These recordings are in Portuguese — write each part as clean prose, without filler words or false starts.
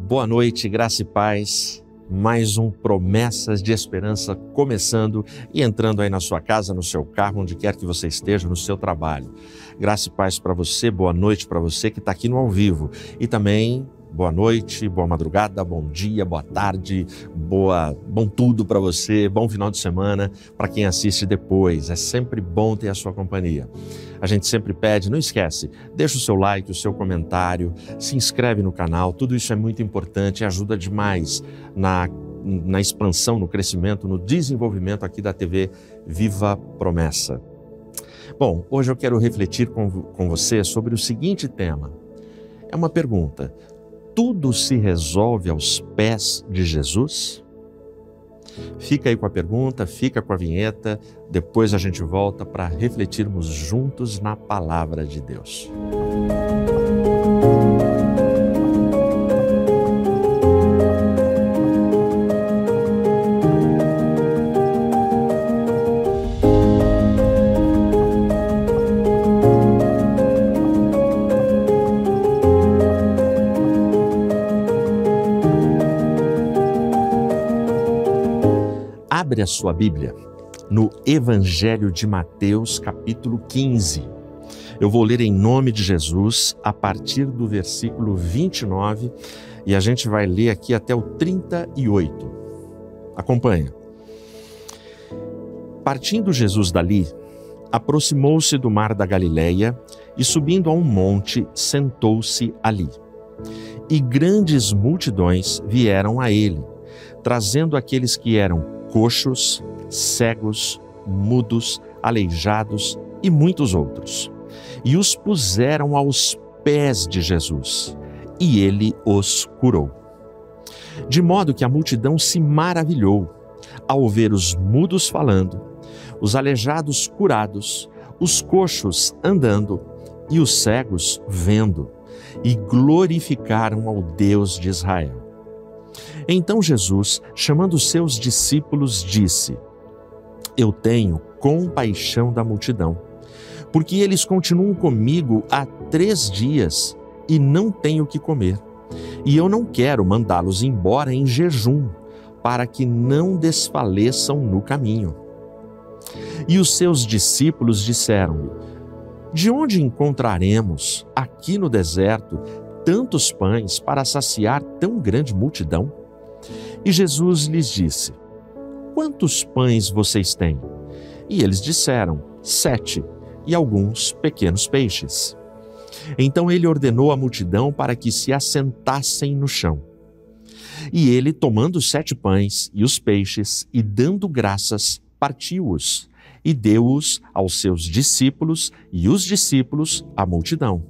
Boa noite, graça e paz. Mais um Promessas de Esperança começando e entrando aí na sua casa, no seu carro, onde quer que você esteja, no seu trabalho. Graça e paz para você, boa noite para você que está aqui no ao vivo. E também boa noite, boa madrugada, bom dia, boa tarde, bom tudo para você, bom final de semana para quem assiste depois. É sempre bom ter a sua companhia. A gente sempre pede, não esquece, deixa o seu like, o seu comentário, se inscreve no canal, tudo isso é muito importante e ajuda demais na expansão, no crescimento, no desenvolvimento aqui da TV Viva Promessa. Bom, hoje eu quero refletir com você sobre o seguinte tema. É uma pergunta: tudo se resolve aos pés de Jesus? Fica aí com a pergunta, fica com a vinheta, depois a gente volta para refletirmos juntos na palavra de Deus. Abre a sua Bíblia no Evangelho de Mateus, capítulo 15. Eu vou ler em nome de Jesus a partir do versículo 29 e a gente vai ler aqui até o 38. Acompanha. Partindo Jesus dali, aproximou-se do mar da Galileia e, subindo a um monte, sentou-se ali. E grandes multidões vieram a ele, trazendo aqueles que eram coxos, cegos, mudos, aleijados e muitos outros. E os puseram aos pés de Jesus, e ele os curou. De modo que a multidão se maravilhou ao ver os mudos falando, os aleijados curados, os coxos andando e os cegos vendo, e glorificaram ao Deus de Israel. Então Jesus, chamando os seus discípulos, disse: Eu tenho compaixão da multidão, porque eles continuam comigo há 3 dias e não têm o que comer. E eu não quero mandá-los embora em jejum, para que não desfaleçam no caminho. E os seus discípulos disseram-lhe: De onde encontraremos, aqui no deserto, tantos pães para saciar tão grande multidão? E Jesus lhes disse: Quantos pães vocês têm? E eles disseram: 7, e alguns pequenos peixes. Então ele ordenou à multidão para que se assentassem no chão. E ele, tomando os 7 pães e os peixes, e dando graças, partiu-os, e deu-os aos seus discípulos, e os discípulos à multidão.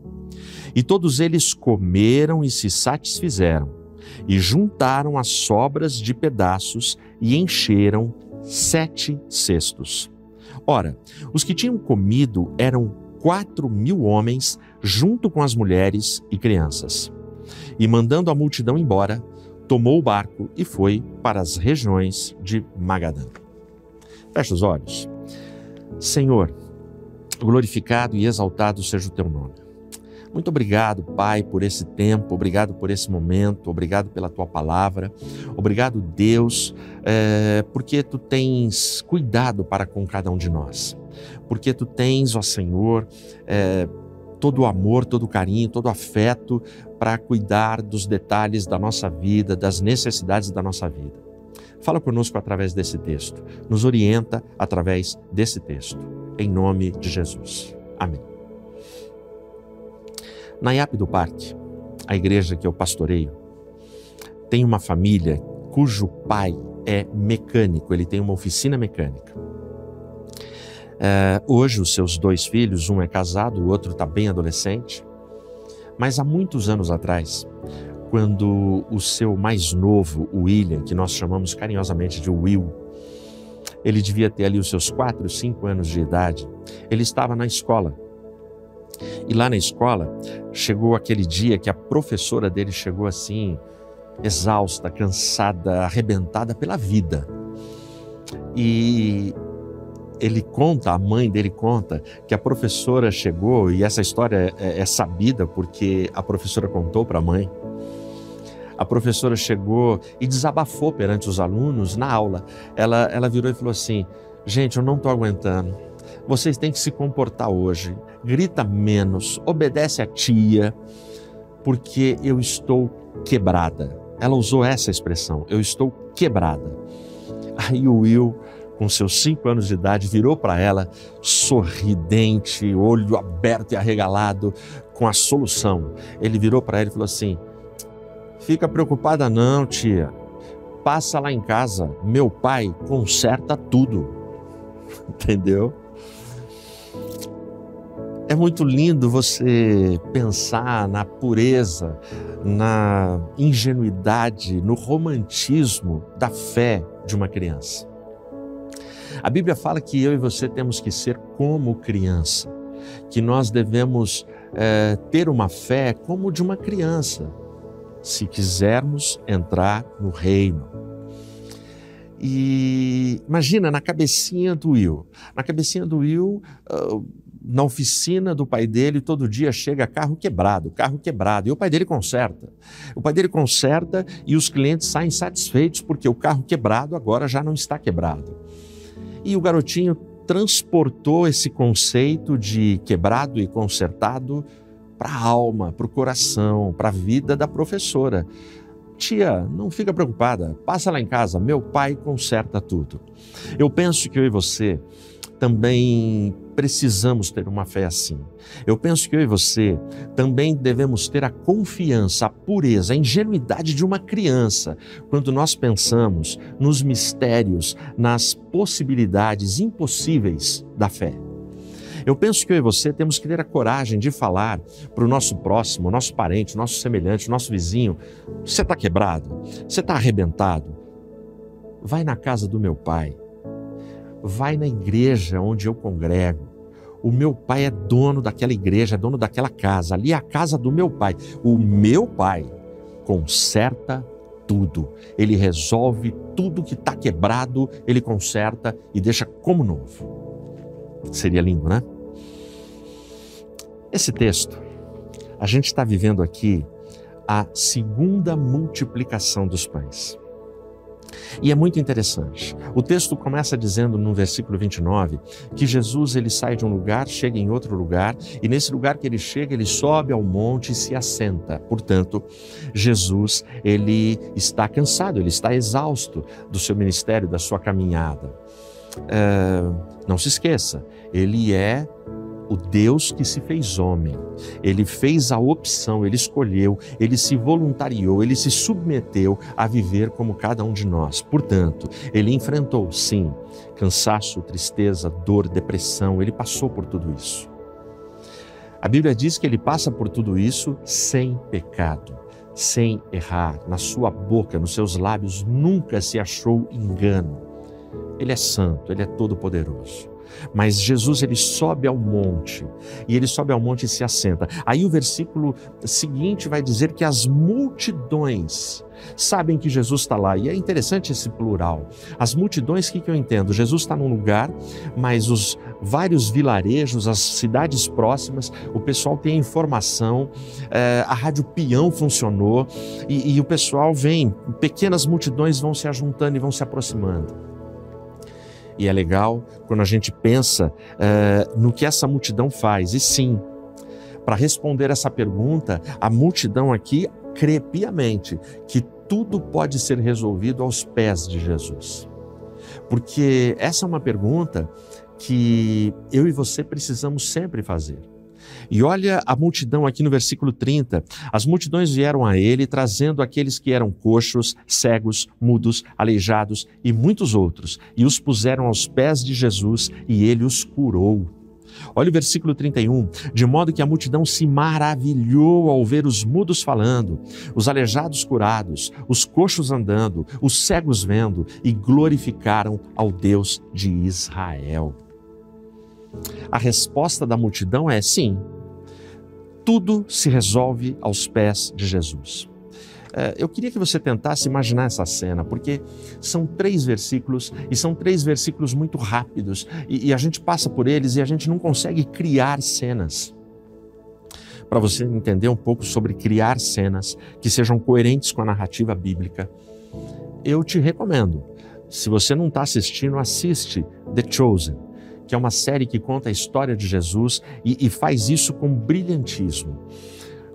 E todos eles comeram e se satisfizeram, e juntaram as sobras de pedaços e encheram 7 cestos. Ora, os que tinham comido eram 4.000 homens, junto com as mulheres e crianças. E mandando a multidão embora, tomou o barco e foi para as regiões de Magadã. Fecha os olhos. Senhor, glorificado e exaltado seja o teu nome. Muito obrigado, Pai, por esse tempo, obrigado por esse momento, obrigado pela Tua palavra, obrigado, Deus, porque Tu tens cuidado para com cada um de nós, porque Tu tens, ó Senhor, todo o amor, todo o carinho, todo o afeto para cuidar dos detalhes da nossa vida, das necessidades da nossa vida. Fala conosco através desse texto, nos orienta através desse texto, em nome de Jesus. Amém. Na IAP do Parque, a igreja que eu pastoreio, tem uma família cujo pai é mecânico, ele tem uma oficina mecânica. Hoje os seus 2 filhos, um é casado, o outro está bem adolescente, mas há muitos anos atrás, quando o seu mais novo, o William, que nós chamamos carinhosamente de Will, ele devia ter ali os seus 4, 5 anos de idade, ele estava na escola. E lá na escola, chegou aquele dia que a professora dele chegou assim, exausta, cansada, arrebentada pela vida. E ele conta, a mãe dele conta, que a professora chegou, e essa história é sabida porque a professora contou para a mãe. A professora chegou e desabafou perante os alunos na aula. Ela virou e falou assim: gente, eu não estou aguentando. Vocês têm que se comportar hoje. Grita menos, obedece a tia, porque eu estou quebrada. Ela usou essa expressão, eu estou quebrada. Aí o Will, com seus 5 anos de idade, virou para ela, sorridente, olho aberto e arregalado, com a solução. Ele virou para ela e falou assim: fica preocupada não, tia. Passa lá em casa, meu pai conserta tudo. Entendeu? É muito lindo você pensar na pureza, na ingenuidade, no romantismo da fé de uma criança. A Bíblia fala que eu e você temos que ser como criança, que nós devemos ter uma fé como de uma criança, se quisermos entrar no reino. E imagina, na cabecinha do Will, na oficina do pai dele, todo dia chega carro quebrado, e o pai dele conserta. O pai dele conserta e os clientes saem satisfeitos porque o carro quebrado agora já não está quebrado. E o garotinho transportou esse conceito de quebrado e consertado para a alma, para o coração, para a vida da professora. Tia, não fica preocupada, passa lá em casa, meu pai conserta tudo. Eu penso que eu e você também precisamos ter uma fé assim. Eu penso que eu e você também devemos ter a confiança, a pureza, a ingenuidade de uma criança quando nós pensamos nos mistérios, nas possibilidades impossíveis da fé. Eu penso que eu e você temos que ter a coragem de falar para o nosso próximo, nosso parente, nosso semelhante, nosso vizinho: você está quebrado? Você está arrebentado? Vai na casa do meu pai. Vai na igreja onde eu congrego. O meu pai é dono daquela igreja, é dono daquela casa. Ali é a casa do meu pai. O meu pai conserta tudo. Ele resolve tudo que está quebrado, ele conserta e deixa como novo. Seria lindo, né? Esse texto, a gente está vivendo aqui a segunda multiplicação dos pães. E é muito interessante. O texto começa dizendo no versículo 29 que Jesus ele sai de um lugar, chega em outro lugar, e nesse lugar que ele chega, ele sobe ao monte e se assenta. Portanto, Jesus ele está cansado, ele está exausto do seu ministério, da sua caminhada. Não se esqueça, ele é o Deus que se fez homem. Ele fez a opção, ele escolheu, ele se voluntariou, ele se submeteu a viver como cada um de nós. Portanto, ele enfrentou, sim, cansaço, tristeza, dor, depressão, ele passou por tudo isso. A Bíblia diz que ele passa por tudo isso sem pecado, sem errar. Na sua boca, nos seus lábios, nunca se achou engano. Ele é santo, ele é todo-poderoso. Mas Jesus ele sobe ao monte, e ele sobe ao monte e se assenta. Aí o versículo seguinte vai dizer que as multidões sabem que Jesus está lá, e é interessante esse plural. As multidões, o que eu entendo? Jesus está num lugar, mas os vários vilarejos, as cidades próximas, o pessoal tem informação, a Rádio Peão funcionou, e o pessoal vem, pequenas multidões vão se ajuntando e vão se aproximando. E é legal quando a gente pensa no que essa multidão faz. E sim, para responder essa pergunta, a multidão aqui crê piamente que tudo pode ser resolvido aos pés de Jesus. Porque essa é uma pergunta que eu e você precisamos sempre fazer. E olha a multidão aqui no versículo 30. As multidões vieram a ele, trazendo aqueles que eram coxos, cegos, mudos, aleijados e muitos outros, e os puseram aos pés de Jesus, e ele os curou. Olha o versículo 31. De modo que a multidão se maravilhou ao ver os mudos falando, os aleijados curados, os coxos andando, os cegos vendo, e glorificaram ao Deus de Israel. A resposta da multidão é sim, tudo se resolve aos pés de Jesus. Eu queria que você tentasse imaginar essa cena, porque são 3 versículos, e são 3 versículos muito rápidos, e a gente passa por eles e a gente não consegue criar cenas. para você entender um pouco sobre criar cenas que sejam coerentes com a narrativa bíblica, eu te recomendo. Se você não está assistindo, assiste The Chosen, que é uma série que conta a história de Jesus e faz isso com brilhantismo.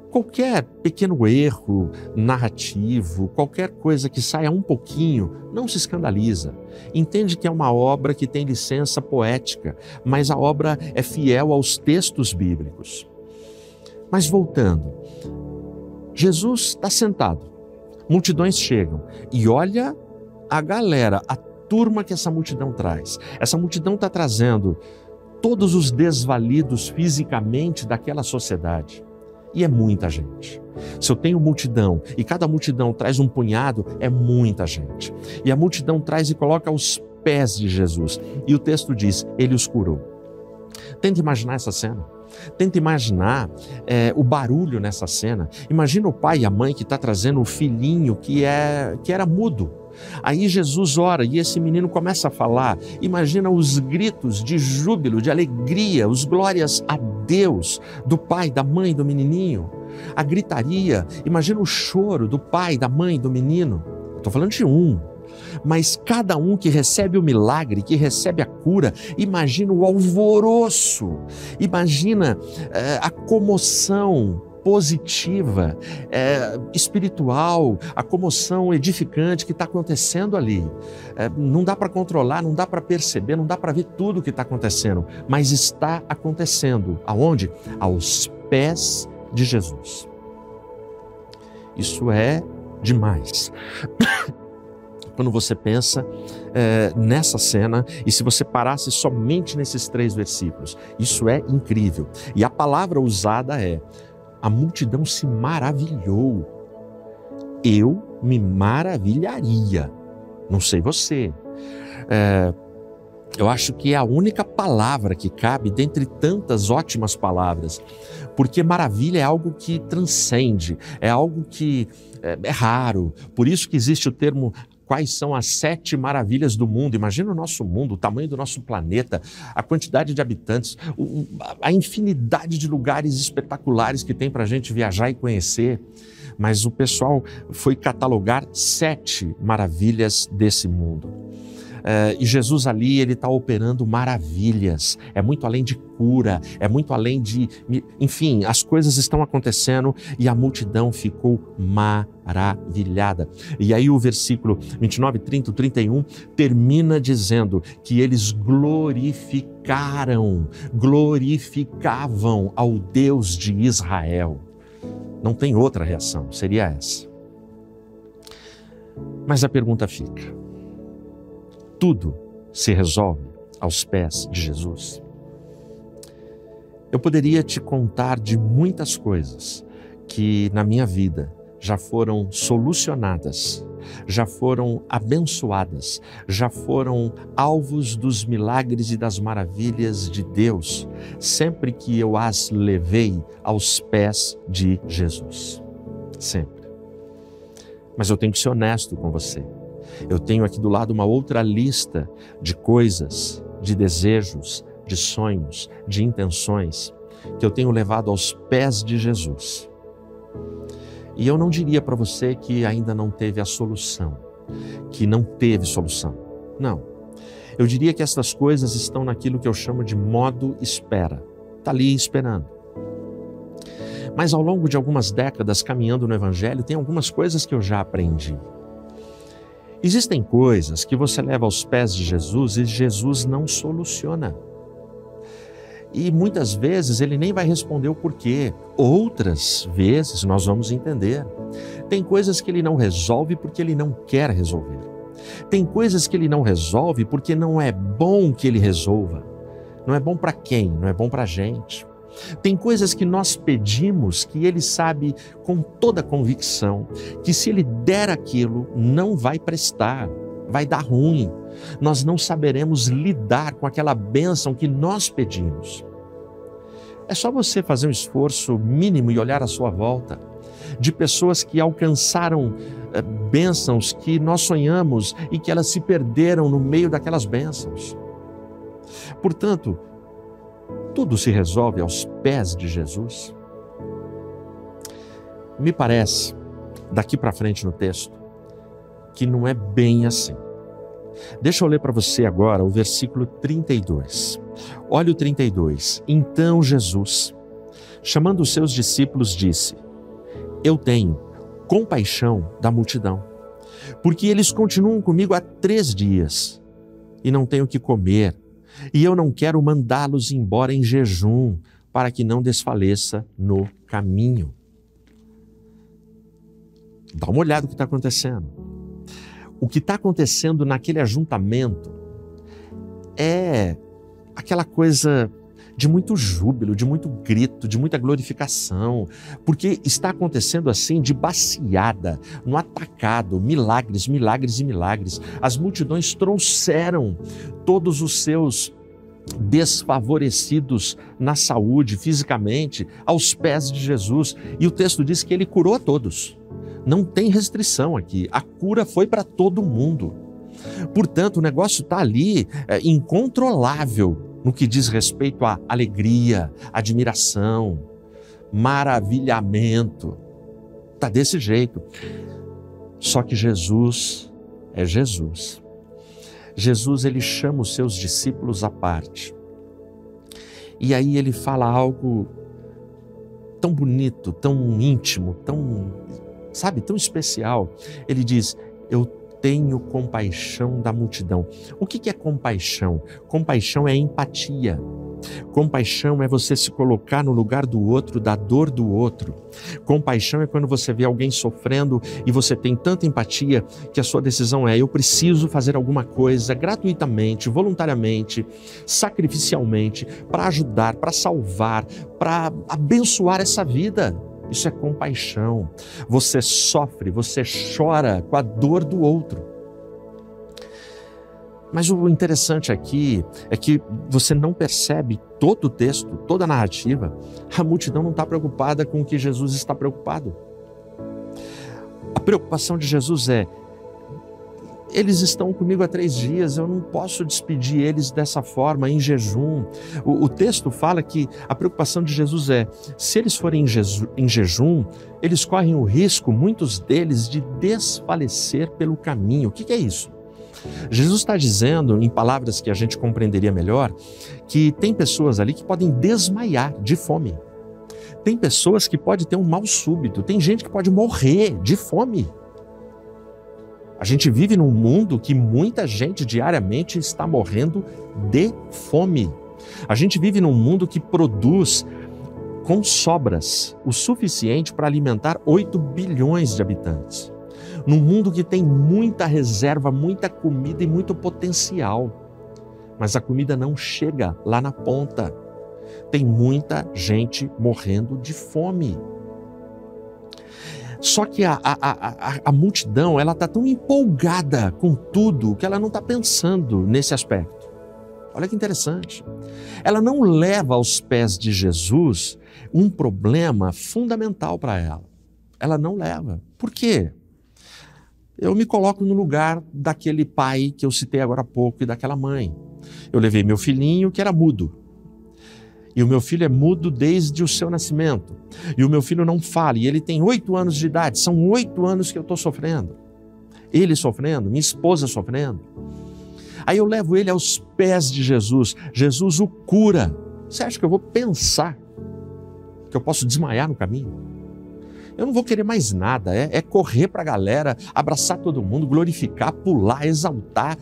Qualquer pequeno erro narrativo, qualquer coisa que saia um pouquinho, não se escandaliza. Entende que é uma obra que tem licença poética, mas a obra é fiel aos textos bíblicos. Mas voltando, Jesus está sentado, multidões chegam e olha a galera, a turma que essa multidão traz. Essa multidão está trazendo todos os desvalidos fisicamente daquela sociedade. E é muita gente. Se eu tenho multidão e cada multidão traz um punhado, é muita gente. E a multidão traz e coloca aos pés de Jesus. E o texto diz, ele os curou. Tente imaginar essa cena. Tente imaginar o barulho nessa cena. Imagina o pai e a mãe que está trazendo o filhinho que era mudo. Aí Jesus ora e esse menino começa a falar. Imagina os gritos de júbilo, de alegria, os glórias a Deus do pai, da mãe do menininho. A gritaria, imagina o choro do pai, da mãe do menino. Estou falando de um. Mas cada um que recebe o milagre, que recebe a cura, imagina o alvoroço, imagina a comoção positiva, espiritual, a comoção edificante que está acontecendo ali. Não dá para controlar, não dá para perceber, não dá para ver tudo o que está acontecendo, mas está acontecendo. Aonde? Aos pés de Jesus. Isso é demais. Quando você pensa nessa cena, e se você parasse somente nesses 3 versículos, isso é incrível. E a palavra usada é: a multidão se maravilhou. Eu me maravilharia. Não sei você. Eu acho que é a única palavra que cabe dentre tantas ótimas palavras, porque maravilha é algo que transcende, é algo que é raro. Por isso que existe o termo quais são as 7 maravilhas do mundo. Imagina o nosso mundo, o tamanho do nosso planeta, a quantidade de habitantes, a infinidade de lugares espetaculares que tem para a gente viajar e conhecer. Mas o pessoal foi catalogar 7 maravilhas desse mundo. E Jesus ali, ele está operando maravilhas, é muito além de cura, é muito além de... Enfim, as coisas estão acontecendo e a multidão ficou maravilhada. E aí o versículo 29, 30, 31 termina dizendo que eles glorificavam ao Deus de Israel. Não tem outra reação, seria essa. Mas a pergunta fica: tudo se resolve aos pés de Jesus? Eu poderia te contar de muitas coisas que na minha vida já foram solucionadas, já foram abençoadas, já foram alvos dos milagres e das maravilhas de Deus, sempre que eu as levei aos pés de Jesus. Sempre. Mas eu tenho que ser honesto com você. Eu tenho aqui do lado uma outra lista de coisas, de desejos, de sonhos, de intenções que eu tenho levado aos pés de Jesus. E eu não diria para você que ainda não teve a solução, que não teve solução. Não. Eu diria que essas coisas estão naquilo que eu chamo de modo espera. Está ali esperando. Mas ao longo de algumas décadas caminhando no Evangelho, tem algumas coisas que eu já aprendi. Existem coisas que você leva aos pés de Jesus e Jesus não soluciona. E muitas vezes ele nem vai responder o porquê. Outras vezes nós vamos entender. Tem coisas que ele não resolve porque ele não quer resolver. Tem coisas que ele não resolve porque não é bom que ele resolva. Não é bom para quem? Não é bom para a gente. Tem coisas que nós pedimos que ele sabe com toda convicção que se ele der aquilo, não vai prestar, vai dar ruim. Nós não saberemos lidar com aquela bênção que nós pedimos. É só você fazer um esforço mínimo e olhar à sua volta de pessoas que alcançaram bênçãos que nós sonhamos e que elas se perderam no meio daquelas bênçãos. Portanto, tudo se resolve aos pés de Jesus? Me parece, daqui para frente no texto, que não é bem assim. Deixa eu ler para você agora o versículo 32. Olha o 32. Então Jesus, chamando os seus discípulos, disse: eu tenho compaixão da multidão, porque eles continuam comigo há 3 dias e não tenho o que comer, e eu não quero mandá-los embora em jejum, para que não desfaleça no caminho. Dá uma olhada no que está acontecendo. O que está acontecendo naquele ajuntamento é aquela coisa de muito júbilo, de muito grito, de muita glorificação, porque está acontecendo assim de baciada, no atacado, milagres, milagres e milagres. As multidões trouxeram todos os seus desfavorecidos na saúde, fisicamente, aos pés de Jesus, e o texto diz que ele curou a todos. Não tem restrição aqui, a cura foi para todo mundo. Portanto, o negócio está ali incontrolável no que diz respeito à alegria, admiração, maravilhamento. Está desse jeito. Só que Jesus é Jesus. Jesus, ele chama os seus discípulos à parte. E aí ele fala algo tão bonito, tão íntimo, tão especial. Ele diz: eu tenho compaixão da multidão. O que é compaixão? Compaixão é empatia. Compaixão é você se colocar no lugar do outro, da dor do outro. Compaixão é quando você vê alguém sofrendo e você tem tanta empatia que a sua decisão é: eu preciso fazer alguma coisa gratuitamente, voluntariamente, sacrificialmente, para ajudar, para salvar, para abençoar essa vida. Isso é compaixão. Você sofre, você chora com a dor do outro. Mas o interessante aqui é que você não percebe todo o texto, toda a narrativa. A multidão não está preocupada com o que Jesus está preocupado. A preocupação de Jesus é: eles estão comigo há 3 dias, eu não posso despedir eles dessa forma, em jejum. O texto fala que a preocupação de Jesus é: se eles forem em jejum, eles correm o risco, muitos deles, de desfalecer pelo caminho. O que é isso? Jesus está dizendo, em palavras que a gente compreenderia melhor, que tem pessoas ali que podem desmaiar de fome. Tem pessoas que podem ter um mal súbito, tem gente que pode morrer de fome. A gente vive num mundo que muita gente diariamente está morrendo de fome. A gente vive num mundo que produz com sobras o suficiente para alimentar 8 bilhões de habitantes. Num mundo que tem muita reserva, muita comida e muito potencial. Mas a comida não chega lá na ponta. Tem muita gente morrendo de fome. Só que a multidão, ela está tão empolgada com tudo que ela não está pensando nesse aspecto. Olha que interessante. Ela não leva aos pés de Jesus um problema fundamental para ela. Ela não leva. Por quê? Eu me coloco no lugar daquele pai que eu citei agora há pouco e daquela mãe. Eu levei meu filhinho que era mudo. E o meu filho é mudo desde o seu nascimento. E o meu filho não fala, e ele tem 8 anos de idade. São 8 anos que eu estou sofrendo. Ele sofrendo, minha esposa sofrendo. Aí eu levo ele aos pés de Jesus. Jesus o cura. Você acha que eu vou pensar que eu posso desmaiar no caminho? Eu não vou querer mais nada. É correr para a galera, abraçar todo mundo, glorificar, pular, exaltar,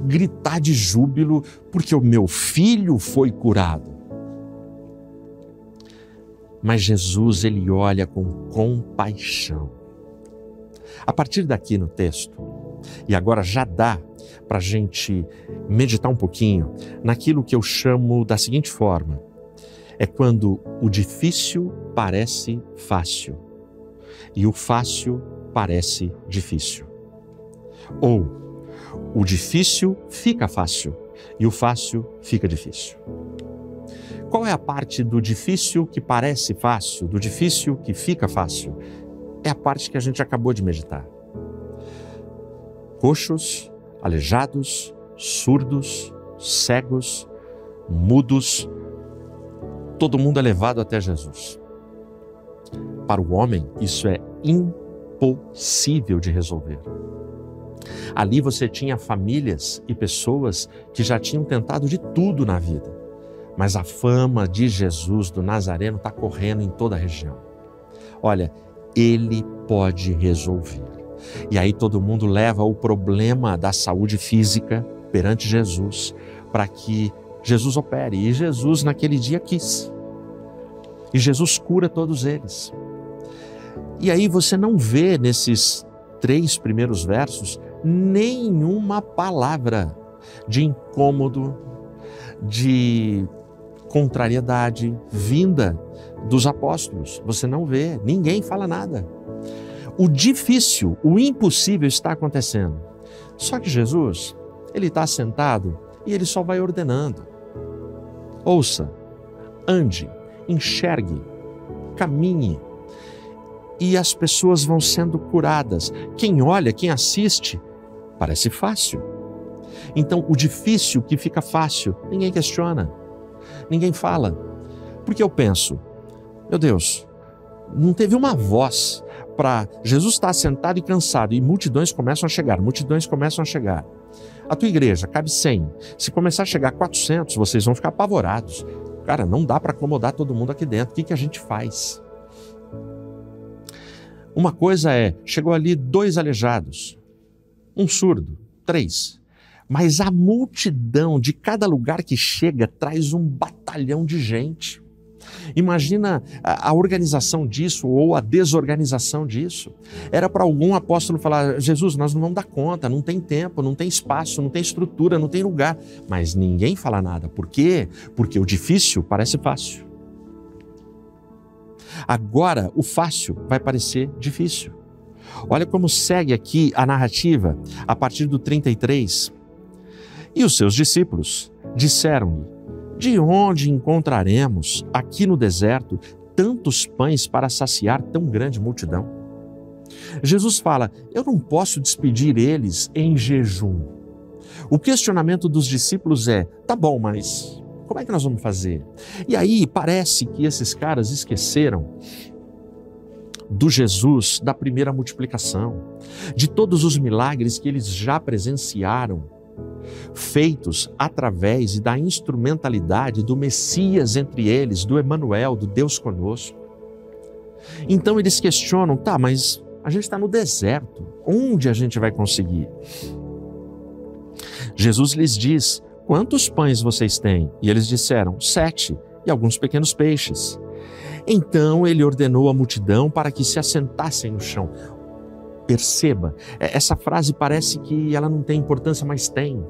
gritar de júbilo, porque o meu filho foi curado. Mas Jesus, ele olha com compaixão. A partir daqui no texto, e agora já dá para a gente meditar um pouquinho naquilo que eu chamo da seguinte forma: é quando o difícil parece fácil e o fácil parece difícil. Ou o difícil fica fácil e o fácil fica difícil. Qual é a parte do difícil que parece fácil, do difícil que fica fácil? É a parte que a gente acabou de meditar. Coxos, aleijados, surdos, cegos, mudos, todo mundo é levado até Jesus. para o homem, isso é impossível de resolver. Ali você tinha famílias e pessoas que já tinham tentado de tudo na vida, mas a fama de Jesus do Nazareno está correndo em toda a região. Olha, ele pode resolver. E aí todo mundo leva o problema da saúde física perante Jesus, para que Jesus opere. E Jesus naquele dia quis. E Jesus cura todos eles. E aí você não vê nesses 3 primeiros versos nenhuma palavra de incômodo, de contrariedade vinda dos apóstolos. Você não vê, ninguém fala nada. O difícil, o impossível está acontecendo. Só que Jesus, ele está sentado e ele só vai ordenando. Ouça, ande, enxergue, caminhe. E as pessoas vão sendo curadas. Quem olha, quem assiste, parece fácil. Então, o difícil que fica fácil, ninguém questiona, ninguém fala. Porque eu penso, meu Deus, não teve uma voz para Jesus estar sentado e cansado e multidões começam a chegar, multidões começam a chegar. A tua igreja cabe 100. Se começar a chegar 400, vocês vão ficar apavorados. Cara, não dá para acomodar todo mundo aqui dentro. O que a gente faz? Uma coisa é, chegou ali 2 aleijados, um surdo, 3. Mas a multidão de cada lugar que chega traz um batalhão de gente. Imagina a organização disso ou a desorganização disso. Era para algum apóstolo falar, Jesus, nós não vamos dar conta, não tem tempo, não tem espaço, não tem estrutura, não tem lugar. Mas ninguém fala nada. Por quê? Porque o difícil parece fácil. Agora, o fácil vai parecer difícil. Olha como segue aqui a narrativa, a partir do 33. E os seus discípulos disseram-lhe, de onde encontraremos aqui no deserto tantos pães para saciar tão grande multidão? Jesus fala, eu não posso despedir eles em jejum. O questionamento dos discípulos é, tá bom, mas como é que nós vamos fazer? E aí parece que esses caras esqueceram do Jesus da primeira multiplicação, de todos os milagres que eles já presenciaram, feitos através e da instrumentalidade do Messias entre eles, do Emanuel, do Deus conosco. Então eles questionam, tá, mas a gente está no deserto, onde a gente vai conseguir? Jesus lhes diz, quantos pães vocês têm? E eles disseram, 7, e alguns pequenos peixes. Então ele ordenou à multidão para que se assentassem no chão. Perceba, essa frase parece que ela não tem importância, mas tem.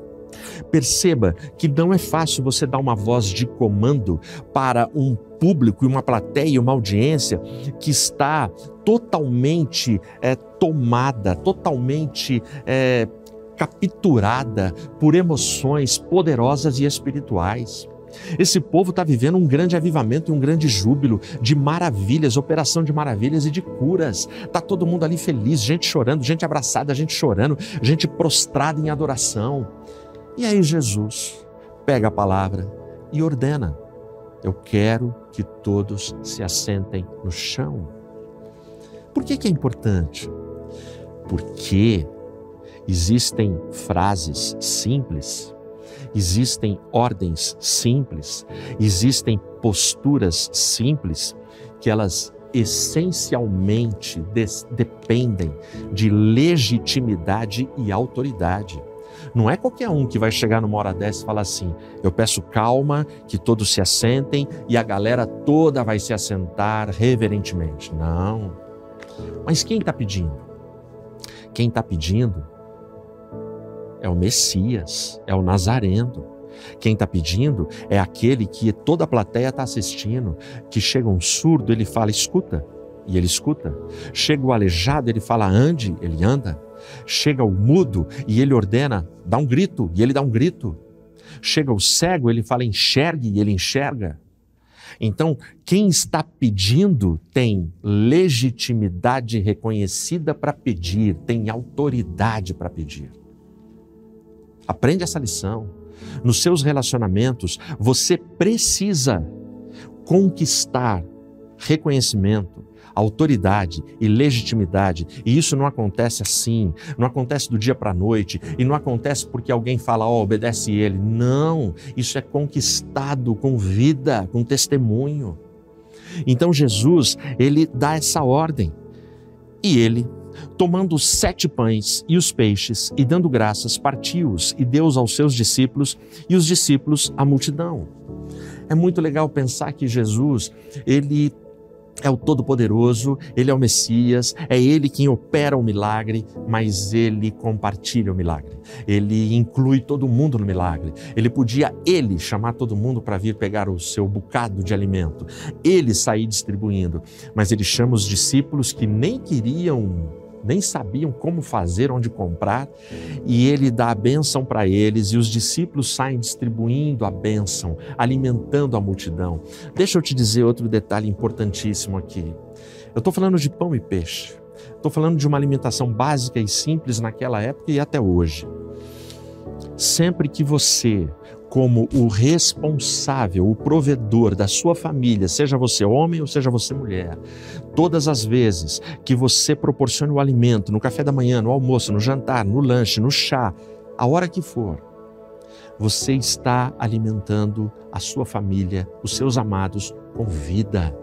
Perceba que não é fácil você dar uma voz de comando para um público e uma plateia e uma audiência que está totalmente tomada, totalmente capturada por emoções poderosas e espirituais. Esse povo está vivendo um grande avivamento e um grande júbilo de maravilhas, operação de maravilhas e de curas. Está todo mundo ali feliz, gente chorando, gente abraçada, gente chorando, gente prostrada em adoração. E aí Jesus pega a palavra e ordena, eu quero que todos se assentem no chão. Por que é importante? Porque existem frases simples, existem ordens simples, existem posturas simples que elas essencialmente dependem de legitimidade e autoridade. Não é qualquer um que vai chegar numa hora dessa e falar assim, eu peço calma, que todos se assentem e a galera toda vai se assentar reverentemente. Não. Mas quem está pedindo? Quem está pedindo é o Messias, é o Nazareno. Quem está pedindo é aquele que toda a plateia está assistindo, que chega um surdo, ele fala, escuta, e ele escuta. Chega o aleijado, ele fala, ande, ele anda. Chega o mudo e ele ordena, dá um grito, e ele dá um grito. Chega o cego, ele fala, enxergue, e ele enxerga. Então, quem está pedindo tem legitimidade reconhecida para pedir, tem autoridade para pedir. Aprende essa lição. Nos seus relacionamentos, você precisa conquistar reconhecimento, autoridade e legitimidade. E isso não acontece assim, não acontece do dia para a noite, e não acontece porque alguém fala, obedece ele. Não, isso é conquistado com vida, com testemunho. Então Jesus, ele dá essa ordem. E ele, tomando os 7 pães e os peixes, e dando graças, partiu-os e deu-os aos seus discípulos, e os discípulos à multidão. É muito legal pensar que Jesus, ele é o Todo-Poderoso, ele é o Messias, é ele quem opera o milagre, mas ele compartilha o milagre. Ele inclui todo mundo no milagre. Ele podia, chamar todo mundo para vir pegar o seu bocado de alimento. Ele sair distribuindo, mas ele chama os discípulos que nem sabiam como fazer, onde comprar, e ele dá a bênção para eles, e os discípulos saem distribuindo a bênção, alimentando a multidão. Deixa eu te dizer outro detalhe importantíssimo aqui. Eu estou falando de pão e peixe, estou falando de uma alimentação básica e simples naquela época e até hoje. Sempre que você, como o responsável, o provedor da sua família, seja você homem ou seja você mulher, todas as vezes que você proporciona o alimento, no café da manhã, no almoço, no jantar, no lanche, no chá, a hora que for, você está alimentando a sua família, os seus amados, com vida.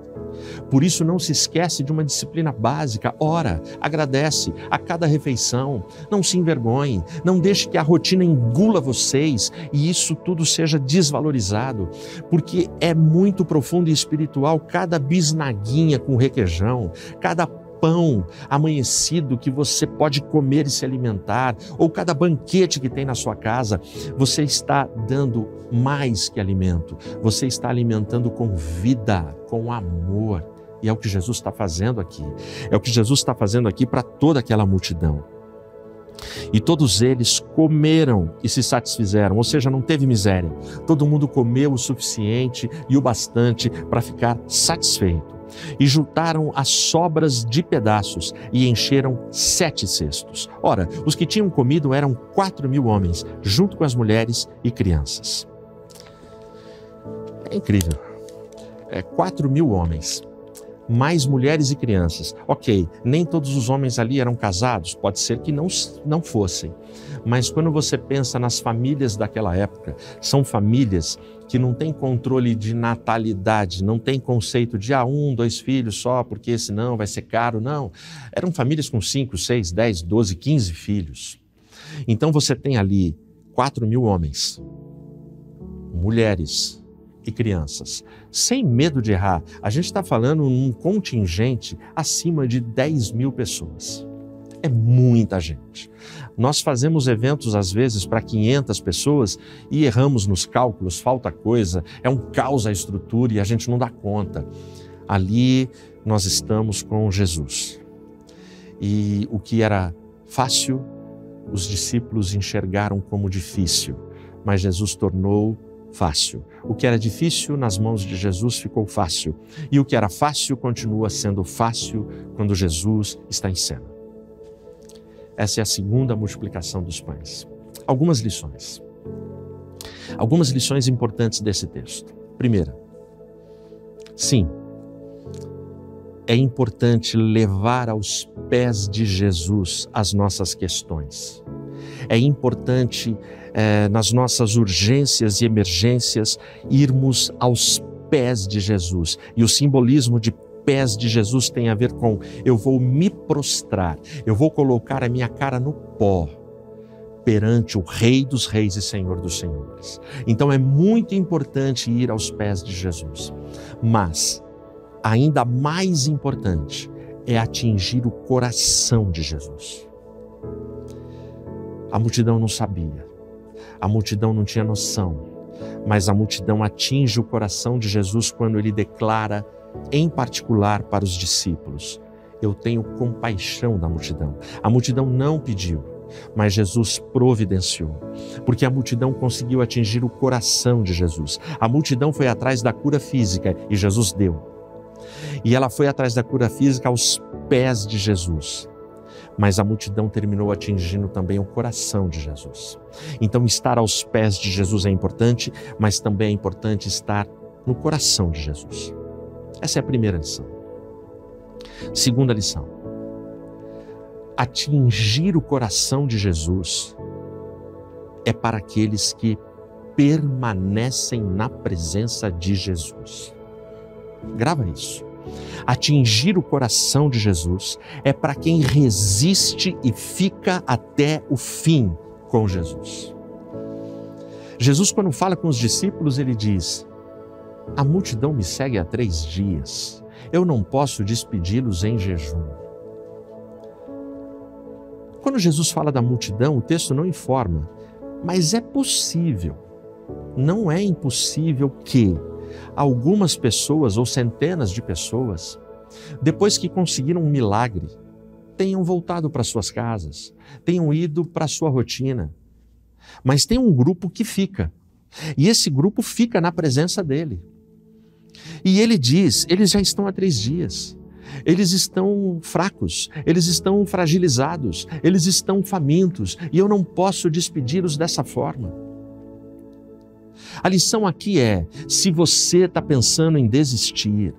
Por isso não se esquece de uma disciplina básica. Ora, agradece a cada refeição, não se envergonhe, não deixe que a rotina engula vocês e isso tudo seja desvalorizado, porque é muito profundo e espiritual cada bisnaguinha com requeijão, cada pão amanhecido que você pode comer e se alimentar, ou cada banquete que tem na sua casa. Você está dando mais que alimento, você está alimentando com vida, com amor, e é o que Jesus está fazendo aqui, é o que Jesus está fazendo aqui para toda aquela multidão. E todos eles comeram e se satisfizeram, ou seja, não teve miséria, todo mundo comeu o suficiente e o bastante para ficar satisfeito. E juntaram as sobras de pedaços e encheram 7 cestos. Ora, os que tinham comido eram 4.000 homens, junto com as mulheres e crianças. É incrível. 4.000 homens, mais mulheres e crianças. Ok, nem todos os homens ali eram casados, pode ser que não fossem. Mas quando você pensa nas famílias daquela época, são famílias que não têm controle de natalidade, não tem conceito de 1, 2 filhos só, porque senão vai ser caro, não. Eram famílias com 5, 6, 10, 12, 15 filhos. Então você tem ali 4.000 homens, mulheres e crianças, sem medo de errar. A gente está falando num contingente acima de 10.000 pessoas. É muita gente. Nós fazemos eventos, às vezes, para 500 pessoas e erramos nos cálculos, falta coisa, é um caos a estrutura e a gente não dá conta. Ali nós estamos com Jesus. E o que era fácil, os discípulos enxergaram como difícil, mas Jesus tornou fácil. O que era difícil nas mãos de Jesus ficou fácil. E o que era fácil continua sendo fácil quando Jesus está em cena. Essa é a segunda multiplicação dos pães. Algumas lições importantes desse texto. Primeira, sim, é importante levar aos pés de Jesus as nossas questões. É importante, nas nossas urgências e emergências, irmos aos pés de Jesus. E o simbolismo de pés de Jesus tem a ver com: eu vou me prostrar, eu vou colocar a minha cara no pó perante o Rei dos Reis e Senhor dos Senhores. Então é muito importante ir aos pés de Jesus, mas ainda mais importante é atingir o coração de Jesus. A multidão não sabia, a multidão não tinha noção, mas a multidão atinge o coração de Jesus quando ele declara, em particular para os discípulos: eu tenho compaixão da multidão. A multidão não pediu, mas Jesus providenciou, porque a multidão conseguiu atingir o coração de Jesus. A multidão foi atrás da cura física e Jesus deu. E ela foi atrás da cura física aos pés de Jesus. Mas a multidão terminou atingindo também o coração de Jesus. Então estar aos pés de Jesus é importante, mas também é importante estar no coração de Jesus. Essa é a primeira lição. Segunda lição: atingir o coração de Jesus é para aqueles que permanecem na presença de Jesus. Grava isso. Atingir o coração de Jesus é para quem resiste e fica até o fim com Jesus. Jesus, quando fala com os discípulos, ele diz: a multidão me segue há 3 dias, eu não posso despedi-los em jejum. Quando Jesus fala da multidão, o texto não informa, mas é possível, não é impossível que algumas pessoas ou centenas de pessoas, depois que conseguiram um milagre, tenham voltado para suas casas, tenham ido para a sua rotina. Mas tem um grupo que fica, e esse grupo fica na presença dele. E ele diz, eles já estão há 3 dias, eles estão fracos, eles estão fragilizados, eles estão famintos, e eu não posso despedi-los dessa forma. A lição aqui é: se você está pensando em desistir,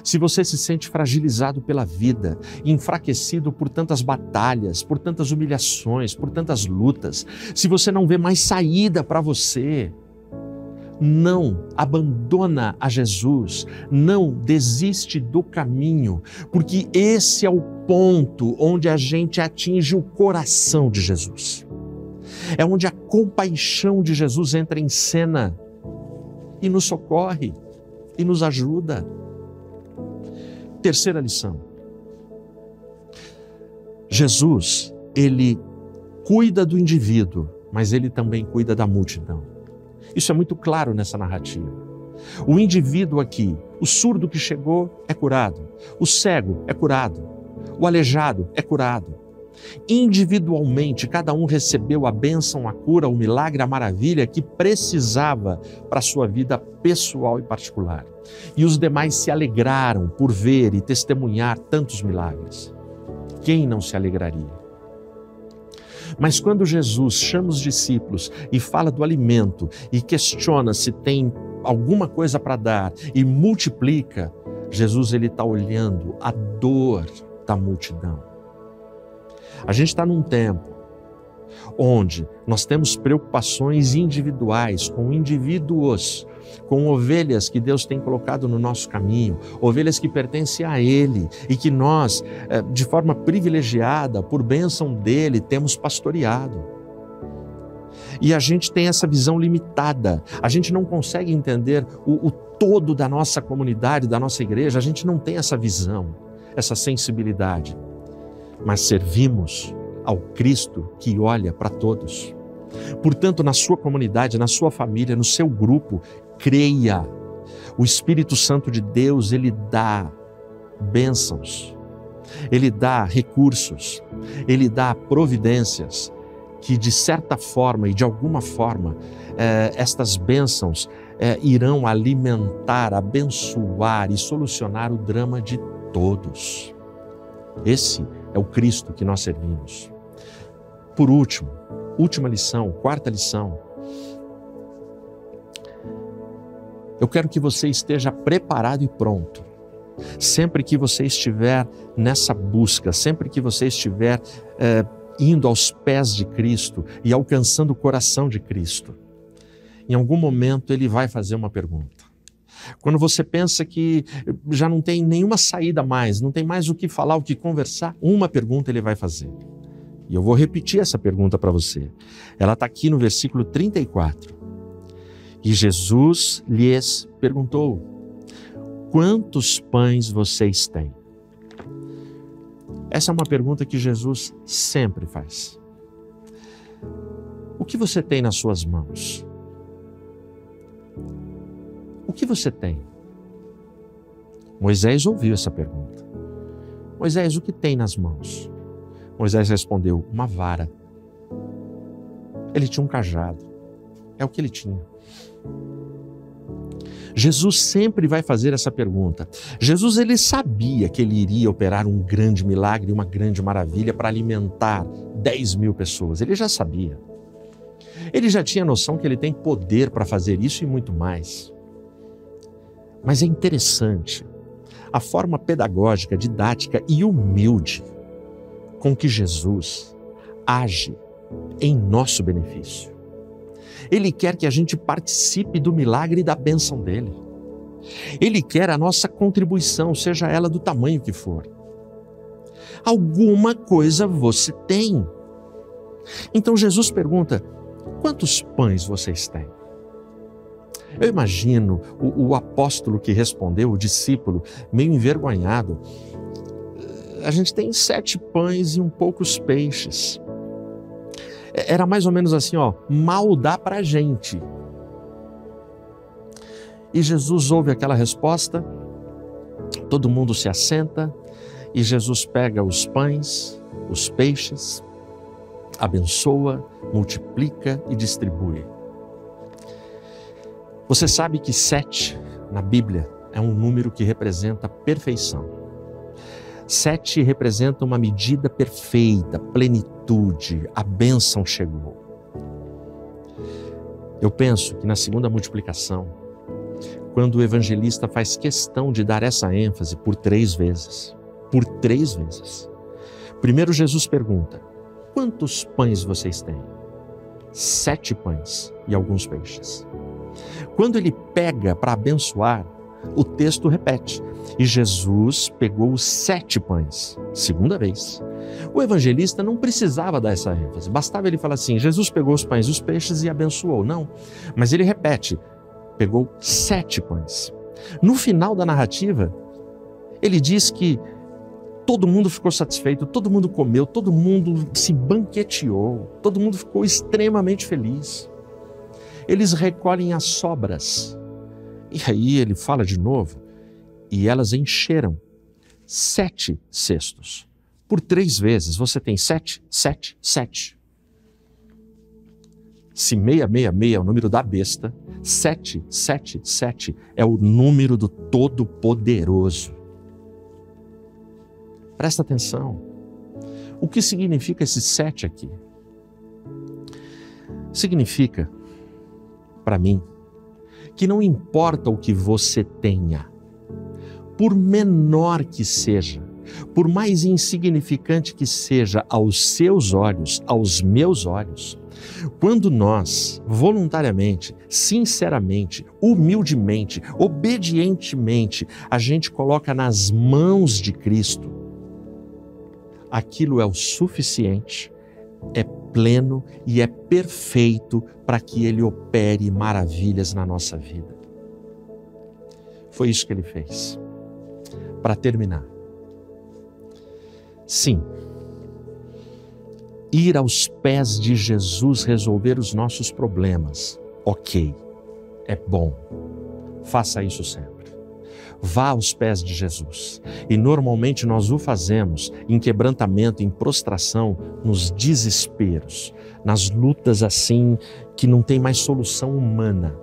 se você se sente fragilizado pela vida, enfraquecido por tantas batalhas, por tantas humilhações, por tantas lutas, se você não vê mais saída para você, não abandona a Jesus, não desiste do caminho, porque esse é o ponto onde a gente atinge o coração de Jesus. É onde a compaixão de Jesus entra em cena e nos socorre e nos ajuda. Terceira lição: Jesus, ele cuida do indivíduo, mas ele também cuida da multidão. Isso é muito claro nessa narrativa. O indivíduo aqui, o surdo que chegou é curado, o cego é curado, o aleijado é curado. Individualmente, cada um recebeu a bênção, a cura, o milagre, a maravilha que precisava para a sua vida pessoal e particular. E os demais se alegraram por ver e testemunhar tantos milagres. Quem não se alegraria? Mas quando Jesus chama os discípulos e fala do alimento e questiona se tem alguma coisa para dar e multiplica, Jesus está olhando a dor da multidão. A gente está num tempo onde nós temos preocupações individuais com indivíduos, com ovelhas que Deus tem colocado no nosso caminho, ovelhas que pertencem a Ele e que nós, de forma privilegiada, por bênção dEle, temos pastoreado. E a gente tem essa visão limitada, a gente não consegue entender o todo da nossa comunidade, da nossa igreja, a gente não tem essa visão, essa sensibilidade. Mas servimos ao Cristo que olha para todos. Portanto, na sua comunidade, na sua família, no seu grupo, creia. O Espírito Santo de Deus, ele dá bênçãos, ele dá recursos, ele dá providências que, de certa forma e de alguma forma, estas bênçãos irão alimentar, abençoar e solucionar o drama de todos. Esse é o Cristo que nós servimos. Por último, última lição, quarta lição. Eu quero que você esteja preparado e pronto. Sempre que você estiver nessa busca, sempre que você estiver indo aos pés de Cristo e alcançando o coração de Cristo, em algum momento Ele vai fazer uma pergunta. Quando você pensa que já não tem nenhuma saída mais, não tem mais o que falar, o que conversar, uma pergunta Ele vai fazer. E eu vou repetir essa pergunta para você. Ela está aqui no versículo 34. E Jesus lhes perguntou: quantos pães vocês têm? Essa é uma pergunta que Jesus sempre faz. O que você tem nas suas mãos? O que você tem? Moisés ouviu essa pergunta. Moisés, o que tem nas mãos? Moisés respondeu: uma vara. Ele tinha um cajado. É o que ele tinha. Jesus sempre vai fazer essa pergunta. Jesus, ele sabia que ele iria operar um grande milagre, uma grande maravilha para alimentar 10.000 pessoas. Ele já sabia. Ele já tinha noção que ele tem poder para fazer isso e muito mais. Mas é interessante, a forma pedagógica, didática e humilde com que Jesus age em nosso benefício. Ele quer que a gente participe do milagre e da bênção dele. Ele quer a nossa contribuição, seja ela do tamanho que for. Alguma coisa você tem. Então Jesus pergunta: quantos pães vocês têm? Eu imagino o apóstolo que respondeu, o discípulo, meio envergonhado. A gente tem 7 pães e poucos peixes. Era mais ou menos assim, mal dá pra gente. E Jesus ouve aquela resposta, todo mundo se assenta e Jesus pega os pães, os peixes, abençoa, multiplica e distribui. Você sabe que 7 na Bíblia é um número que representa perfeição. 7 representa uma medida perfeita, plenitude, a bênção chegou. Eu penso que na segunda multiplicação, quando o evangelista faz questão de dar essa ênfase por 3 vezes. Por 3 vezes. Primeiro Jesus pergunta: quantos pães vocês têm? 7 pães e alguns peixes. Quando ele pega para abençoar, o texto repete: e Jesus pegou os 7 pães. Segunda vez. O evangelista não precisava dar essa ênfase. Bastava ele falar assim: Jesus pegou os pães e os peixes e abençoou. Não. Mas ele repete: pegou 7 pães. No final da narrativa, ele diz que todo mundo ficou satisfeito, todo mundo comeu, todo mundo se banqueteou, todo mundo ficou extremamente feliz. Eles recolhem as sobras. E aí ele fala de novo, e elas encheram 7 cestos. Por 3 vezes você tem 7, 7, 7. Se 666 é o número da besta, 777 é o número do Todo-Poderoso. Presta atenção. O que significa esse 7 aqui? Significa, para mim, que não importa o que você tenha, por menor que seja, por mais insignificante que seja aos seus olhos, aos meus olhos, quando nós, voluntariamente, sinceramente, humildemente, obedientemente, a gente coloca nas mãos de Cristo, aquilo é o suficiente, é pleno e é perfeito para que Ele opere maravilhas na nossa vida. Foi isso que Ele fez. Para terminar, sim, ir aos pés de Jesus resolver os nossos problemas, ok, é bom, faça isso sempre. Vá aos pés de Jesus. E normalmente nós o fazemos em quebrantamento, em prostração, nos desesperos, nas lutas assim que não tem mais solução humana.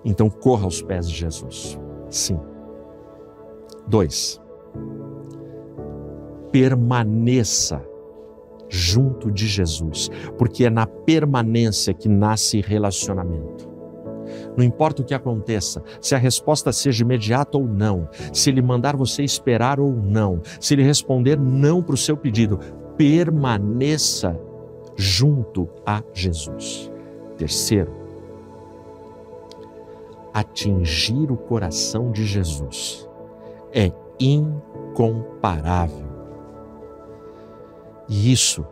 Então corra aos pés de Jesus. Sim. 2. Permaneça junto de Jesus, porque é na permanência que nasce relacionamento. Não importa o que aconteça, se a resposta seja imediata ou não, se Ele mandar você esperar ou não, se Ele responder não para o seu pedido, permaneça junto a Jesus. 3. Atingir o coração de Jesus é incomparável. E isso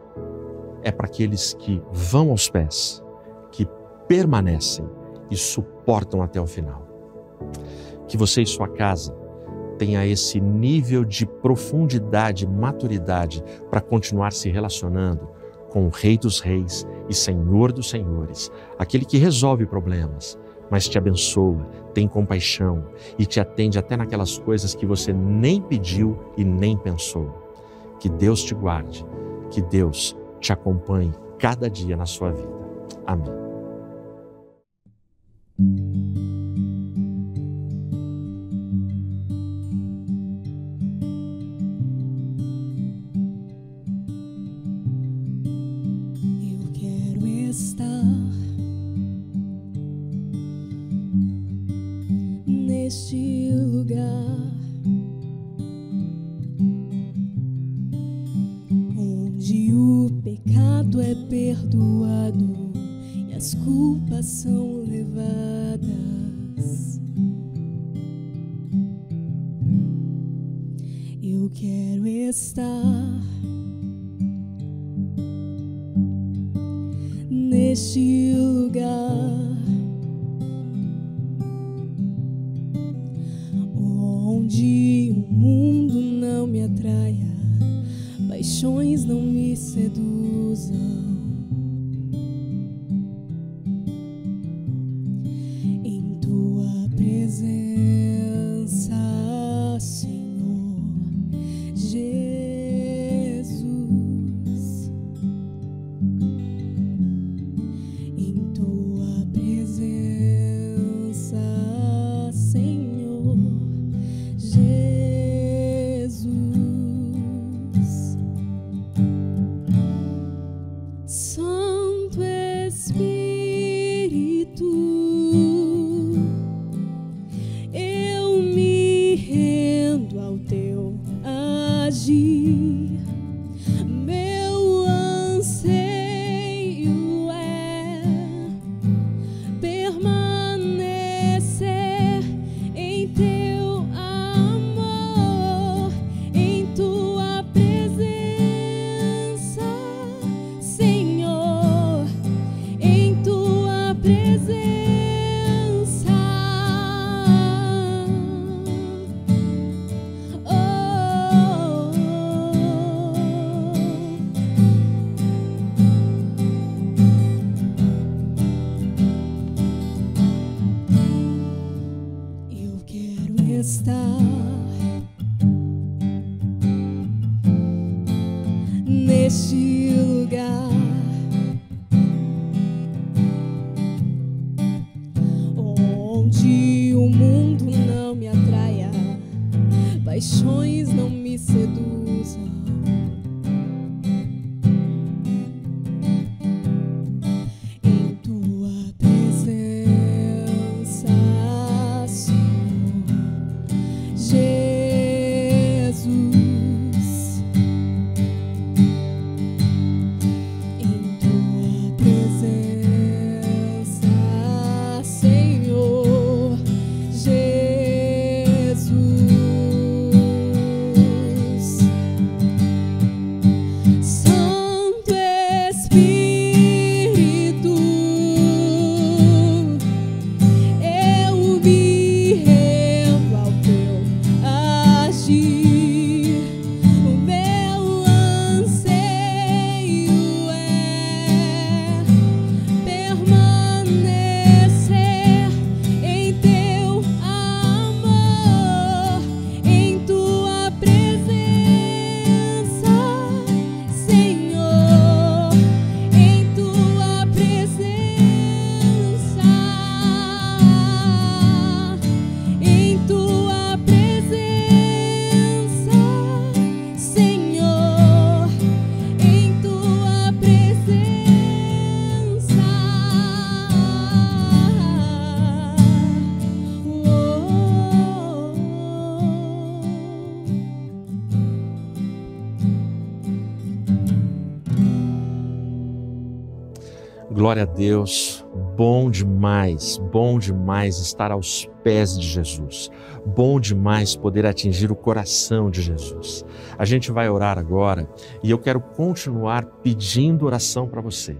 é para aqueles que vão aos pés, que permanecem e suportam até o final. Que você e sua casa tenha esse nível de profundidade, maturidade para continuar se relacionando com o Rei dos Reis e Senhor dos Senhores, aquele que resolve problemas, mas te abençoa, tem compaixão e te atende até naquelas coisas que você nem pediu e nem pensou. Que Deus te guarde, que Deus te acompanhe cada dia na sua vida. Amém. Eu quero estar neste lugar perdoado e as culpas são levadas. Eu quero estar neste lugar onde o mundo não me atraia, paixões não me seduzam. Em tua presença, Senhor Jesus, em tua presença, Senhor Jesus, Santo Espírito, eu me rendo ao teu agir. Meu anseio é permanecer em teu amor, em tua presença, Senhor, em tua presença. Eu quero estar neste lugar onde o mundo não me atraia, paixões não me seduzam. Em tua presença, Senhor Jesus, em tua presença, Senhor Jesus, Santo Espírito, eu me rendo ao teu agir. O meu anseio é permanecer em teu amor, em tua presença, Senhor, em tua presença, em tua presença, Senhor, em tua presença. Glória a Deus, bom demais estar aos pés de Jesus, bom demais poder atingir o coração de Jesus. A gente vai orar agora e eu quero continuar pedindo oração para você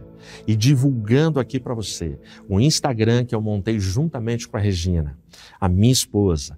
e divulgando aqui para você o Instagram que eu montei juntamente com a Regina, a minha esposa,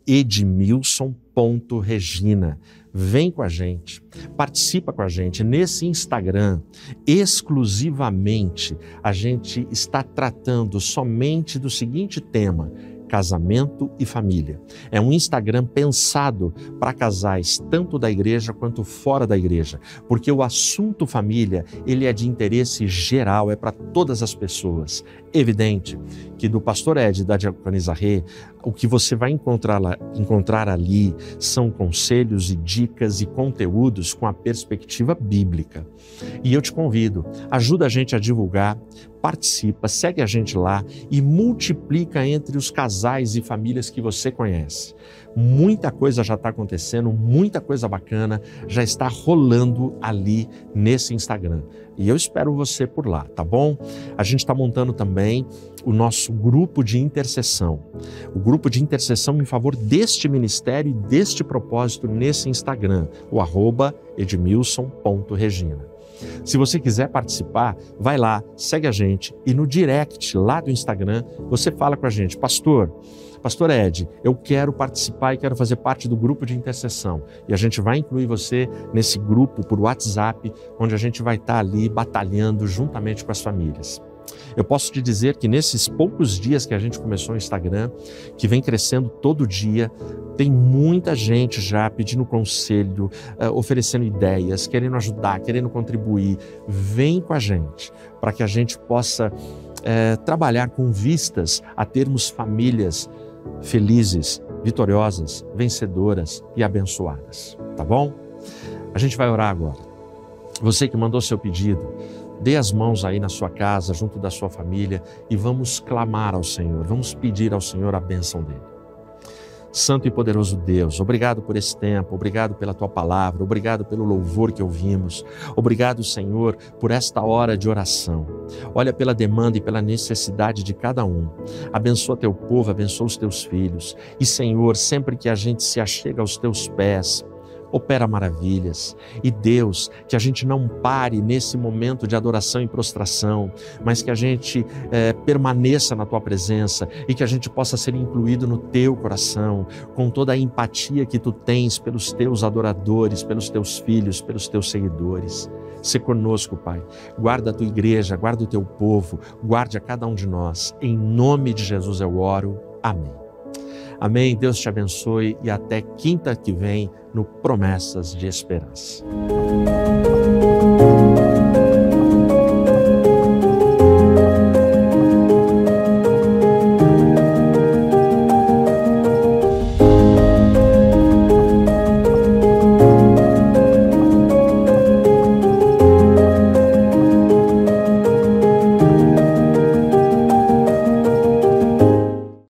@edmilson.regina. Vem com a gente, participa com a gente. Nesse Instagram, exclusivamente, a gente está tratando somente do seguinte tema: casamento e família. É um Instagram pensado para casais tanto da igreja quanto fora da igreja, porque o assunto família, ele é de interesse geral, é para todas as pessoas. Evidente que do pastor Ed e da diaconisa Rê, o que você vai encontrar ali são conselhos e dicas e conteúdos com a perspectiva bíblica. E eu te convido, ajuda a gente a divulgar, participa, segue a gente lá e multiplica entre os casais e famílias que você conhece. Muita coisa já está acontecendo, muita coisa bacana já está rolando ali nesse Instagram. E eu espero você por lá, tá bom? A gente está montando também o nosso grupo de intercessão. O grupo de intercessão em favor deste ministério e deste propósito nesse Instagram, o @edmilson.regina. Se você quiser participar, vai lá, segue a gente e no direct lá do Instagram você fala com a gente: Pastor Ed, eu quero participar e quero fazer parte do grupo de intercessão. E a gente vai incluir você nesse grupo por WhatsApp, onde a gente vai estar ali batalhando juntamente com as famílias. Eu posso te dizer que nesses poucos dias que a gente começou o Instagram, que vem crescendo todo dia, tem muita gente já pedindo conselho, oferecendo ideias, querendo ajudar, querendo contribuir. Vem com a gente para que a gente possa trabalhar com vistas a termos famílias felizes, vitoriosas, vencedoras e abençoadas, tá bom? A gente vai orar agora. Você que mandou seu pedido, dê as mãos aí na sua casa, junto da sua família, e vamos clamar ao Senhor, vamos pedir ao Senhor a bênção dele. Santo e poderoso Deus, obrigado por esse tempo, obrigado pela Tua palavra, obrigado pelo louvor que ouvimos, obrigado, Senhor, por esta hora de oração. Olha pela demanda e pela necessidade de cada um. Abençoa Teu povo, abençoa os Teus filhos. E, Senhor, sempre que a gente se achega aos Teus pés, opera maravilhas. E Deus, que a gente não pare nesse momento de adoração e prostração, mas que a gente permaneça na Tua presença e que a gente possa ser incluído no Teu coração, com toda a empatia que Tu tens pelos Teus adoradores, pelos Teus filhos, pelos Teus seguidores. Se conosco, Pai. Guarda a Tua igreja, guarda o Teu povo, guarde a cada um de nós. Em nome de Jesus eu oro. Amém. Amém, Deus te abençoe e até quinta que vem no Promessas de Esperança.